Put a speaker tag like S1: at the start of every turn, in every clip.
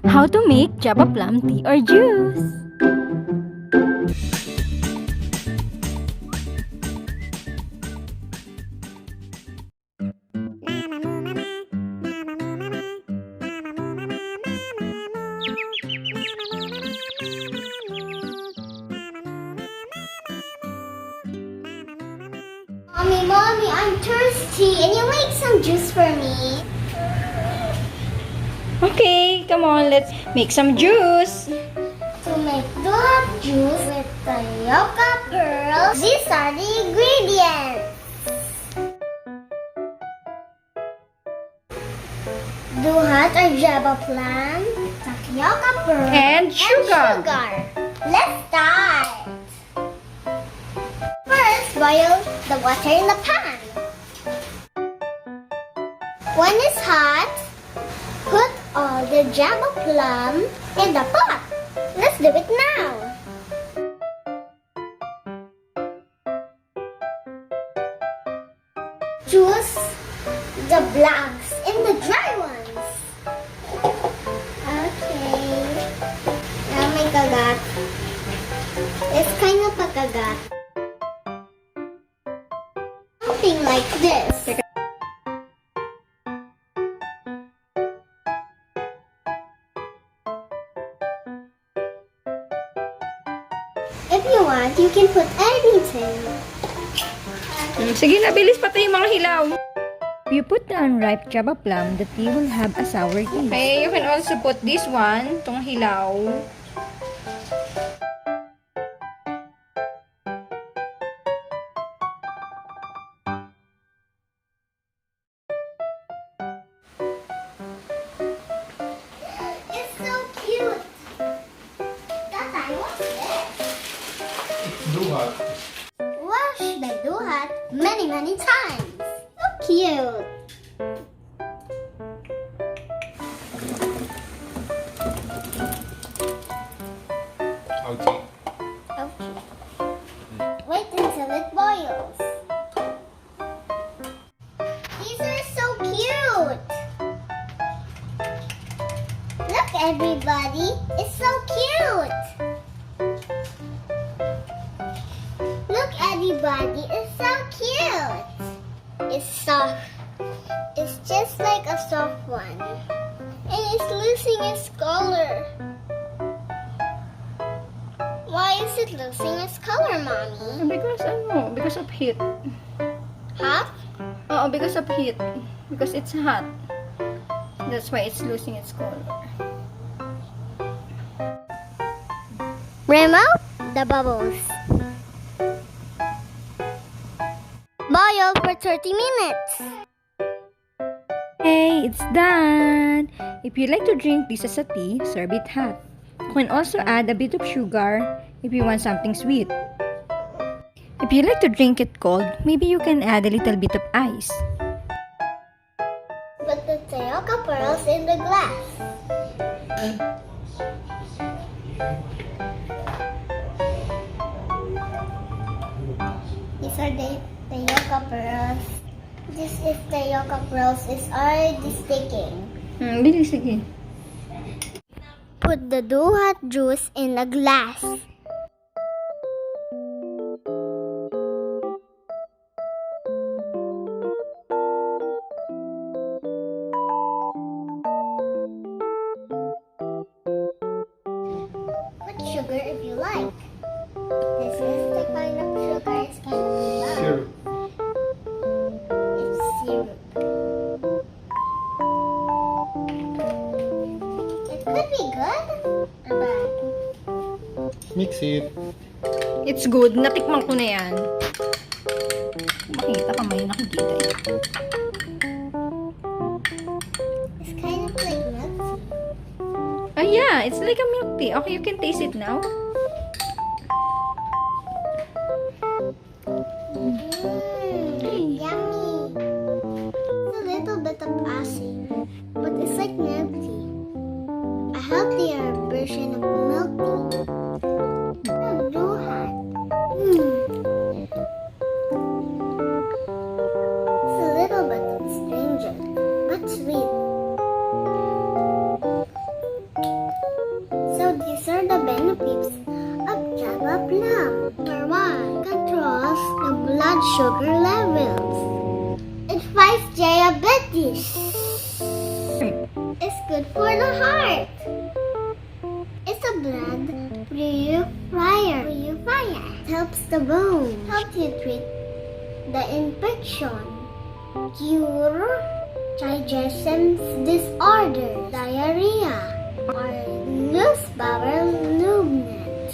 S1: How to make Java plum tea or juice.
S2: Mommy, I'm thirsty. Can you make some juice for me?
S1: Okay, come on, let's make some juice.
S2: To make Duhat juice with Tapioca pearls, these are the ingredients. Duhat or Java plum, Tapioca pearls,
S1: And sugar.
S2: Let's start. First, boil the water in the pan. When it's hot, put all the Java plum in the pot. Let's do it now. Choose the blacks and the dry ones. Okay. Now may kagat. It's kind of a kagat. Something like this. If you want, you can put anything.
S1: Sige na, bilis pati yung mga hilaw. If you put the unripe Java plum, the tea will have a sour taste. Okay, you can also put this one, itong hilaw.
S2: It's so cute. Tata, what's this?
S3: Duhat.
S2: Wash the Duhat many times. So cute.
S3: Okay.
S2: Okay. Wait until it boils. These are so cute. Look, everybody. It's so cute. Look, everybody. It's so cute. It's soft. It's just like a soft one. And it's losing its color. Why is it losing its color, Mommy?
S1: Because of heat.
S2: Hot?
S1: Oh, because of heat. Because it's hot. That's why it's losing its color.
S2: Remove the bubbles. Boil for 30 minutes.
S1: Hey, it's done! If you like to drink this as a tea, serve it hot. You can also add a bit of sugar if you want something sweet. If you like to drink it cold, maybe you can add a little bit of ice.
S2: Put the Tapioca pearls in the glass. These are the Tapioca pearls. This is Tapioca pearls. It's already sticking.
S1: Bilis, sige.
S2: Put the Duhat juice in a glass. Put sugar if you like. This is the kind of sugar. It's kind of low.
S3: Syrup.
S2: It's syrup. It could be good or bad.
S3: Mix it.
S1: It's good. Natikman ko na yan. Makita ka, may nakikita eh.
S2: It's kind of like milk tea.
S1: Oh yeah, it's like a milk tea. Okay, you can taste it now.
S2: Yummy. It's a little bit of acid, but it's like milk tea. A healthier version of milk tea. Duhat. It's a little bit astringent, but sweet. blood sugar levels. It fights diabetes. It's good for the heart. It's a blood purifier. It helps the bone. Helps you treat the infection. Cure digestive disorder, diarrhea, or loose bowel movement.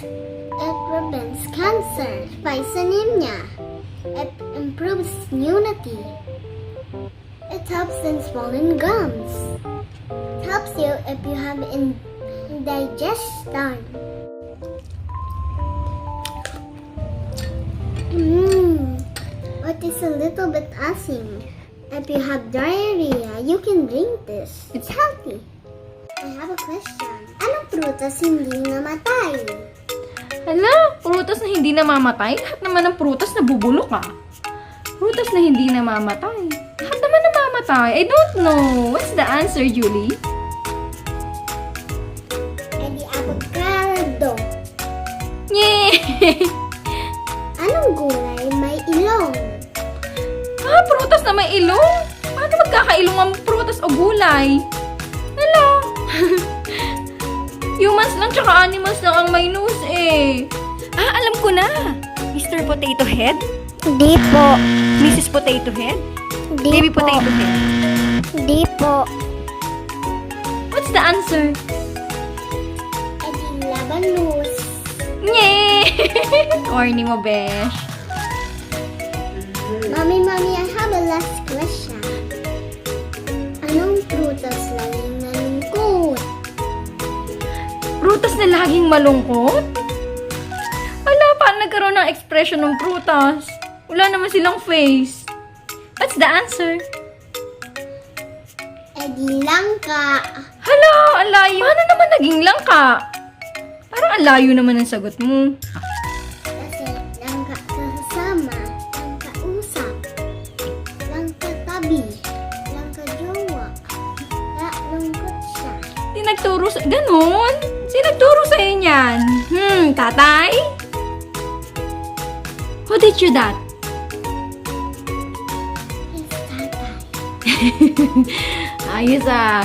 S2: It prevents cancer, fights anemia. It improves immunity. It helps in swollen gums. It helps you if you have indigestion. But it's a little bit acid. If you have diarrhea, you can drink this. It's healthy. I have a question. Anong prutas hindi namatay?
S1: Hala, prutas na hindi namamatay? Lahat naman ng prutas nabubulok ah. Prutas na hindi namamatay. Lahat naman namamatay. I don't know. What's the answer, Djoullie?
S2: Edi avocado.
S1: Yay!
S2: Anong gulay may ilong?
S1: Ah, prutas na may ilong? Paano magkakailong ang prutas o gulay? Hala! Humans lang tsaka animals lang ang may nose eh. Ah, alam ko na! Mr. Potato Head?
S2: Di po.
S1: Mrs. Potato Head?
S2: Di
S1: Baby
S2: po.
S1: Potato Head?
S2: Di po.
S1: What's the answer?
S2: Edi labanus.
S1: Yay! Corny mo, besh.
S2: Mommy, I have a last question. Anong prutas laging malungkot?
S1: Prutas na laging malungkot? Wala, paano nagkaroon ng expression ng prutas? Wala naman silang face. What's the answer?
S2: Edi langka.
S1: Hala, ang layo. Paano naman naging langka? Parang ang layo naman ang sagot mo.
S2: Kasi langka kasama, langka usap, langka tabi, langka jowa. Kaya lungkot siya.
S1: Di nagturo sa... Ganon? Sino nagturo sa'yo niyan? Tatay? Who did you that?
S2: His tatay.
S1: Ayos ah.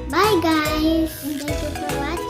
S2: Bye guys! Thank you for watching.